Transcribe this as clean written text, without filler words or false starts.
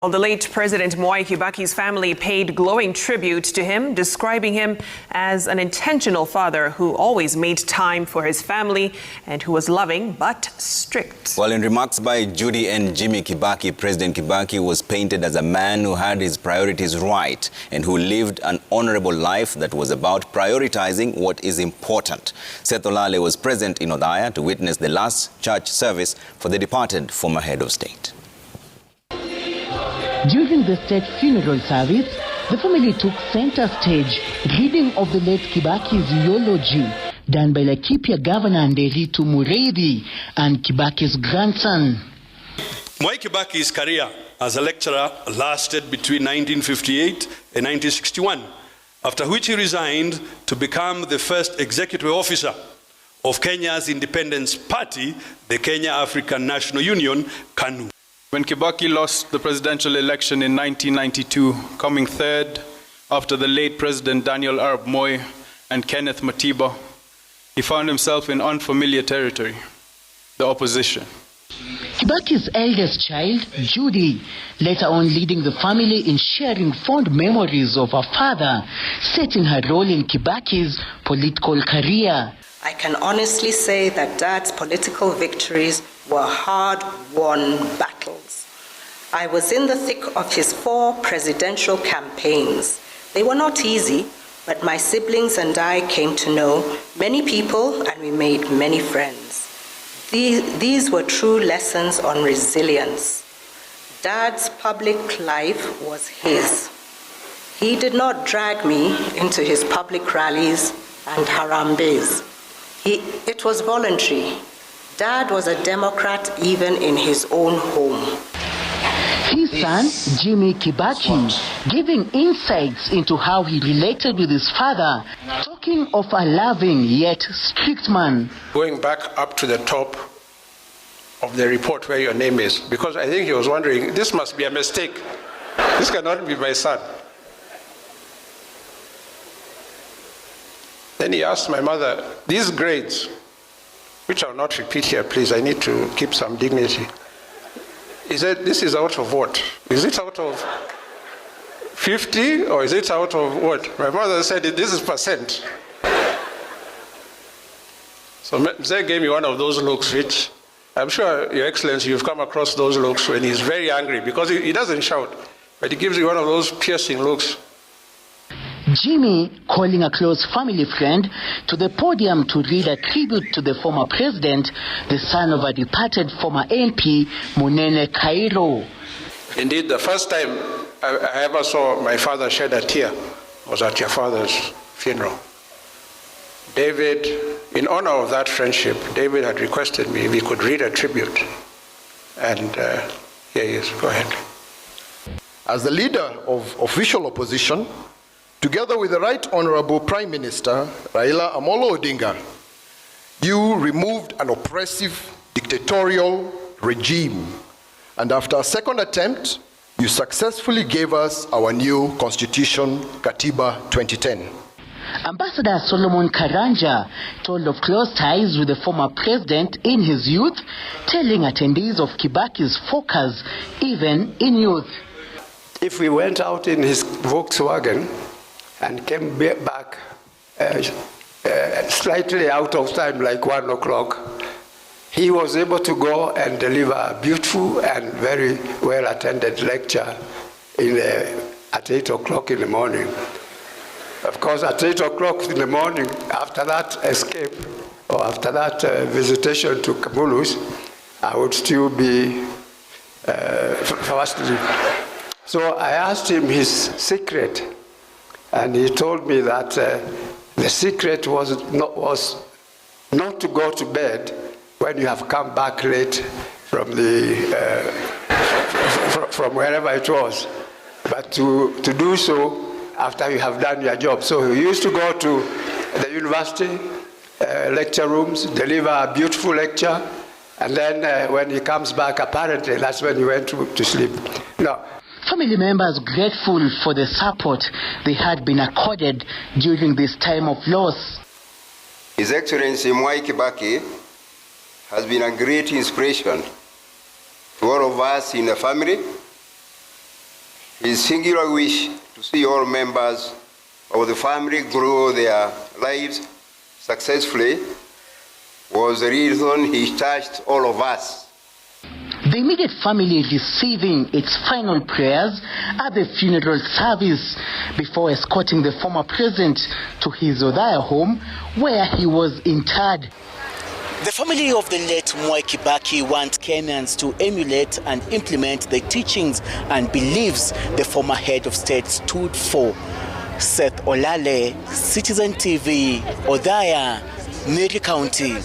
Well, the late President Mwai Kibaki's family paid glowing tribute to him, describing him as an intentional father who always made time for his family and who was loving but strict. Well, in remarks by Judy and Jimmy Kibaki, President Kibaki was painted as a man who had his priorities right and who lived an honorable life that was about prioritizing what is important. Seth Olale was present in Othaya to witness the last church service for the departed former head of state. During the state funeral service, the family took center stage, reading of the late Kibaki's eulogy, done by Laikipia Governor Nderitu and Kibaki's grandson. Mwai Kibaki's career as a lecturer lasted between 1958 and 1961, after which he resigned to become the first executive officer of Kenya's independence party, the Kenya African National Union, KANU. When Kibaki lost the presidential election in 1992, coming third after the late President Daniel Arap Moi and Kenneth Matiba, he found himself in unfamiliar territory, the opposition. Kibaki's eldest child, Judy, later on leading the family in sharing fond memories of her father, setting her role in Kibaki's political career. I can honestly say that Dad's political victories were hard-won battles. I was in the thick of his 4 presidential campaigns. They were not easy, but my siblings and I came to know many people and we made many friends. These were true lessons on resilience. Dad's public life was his. He did not drag me into his public rallies and harambes. It was voluntary. Dad was a Democrat even in his own home. His son, Jimmy Kibaki, giving insights into how he related with his father, talking of a loving yet strict man. Going back up to the top of the report where your name is, because I think he was wondering, this must be a mistake. This cannot be my son. Then he asked my mother, these grades, which I'll not repeat here, please, I need to keep some dignity. He said, this is out of what? Is it out of 50 or is it out of what? My mother said, this is percent. So Mzee gave me one of those looks, which I'm sure, Your Excellency, you've come across those looks when he's very angry, because he doesn't shout, but he gives you one of those piercing looks. Jimmy calling a close family friend to the podium to read a tribute to the former president, the son of a departed former MP, Munene Cairo. Indeed, the first time I ever saw my father shed a tear was at your father's funeral. David, in honor of that friendship, David had requested me if he could read a tribute. And here he is. Go ahead. As the leader of official opposition, together with the Right Honorable Prime Minister, Raila Amolo Odinga, you removed an oppressive, dictatorial regime. And after a second attempt, you successfully gave us our new Constitution, Katiba 2010. Ambassador Solomon Karanja told of close ties with the former president in his youth, telling attendees of Kibaki's focus even in youth. If we went out in his Volkswagen and came back slightly out of time, like 1 o'clock, he was able to go and deliver a beautiful and very well-attended lecture at 8 o'clock in the morning. Of course, at 8 o'clock in the morning, after that escape, or after that visitation to Kamulus, I would still be fast asleep. So I asked him his secret, and he told me that the secret was not to go to bed when you have come back late from from wherever it was, but to do so after you have done your job. So he used to go to the university lecture rooms, deliver a beautiful lecture, and then when he comes back, apparently that's when he went to sleep. No. Family members grateful for the support they had been accorded during this time of loss. His Excellency Mwai Kibaki has been a great inspiration to all of us in the family His singular wish to see all members of the family grow their lives successfully was the reason he touched all of us. The immediate family receiving its final prayers at the funeral service before escorting the former president to his Othaya home where he was interred. The family of the late Mwai Kibaki want Kenyans to emulate and implement the teachings and beliefs the former head of state stood for. Seth Olale, Citizen TV, Othaya, Nyeri County.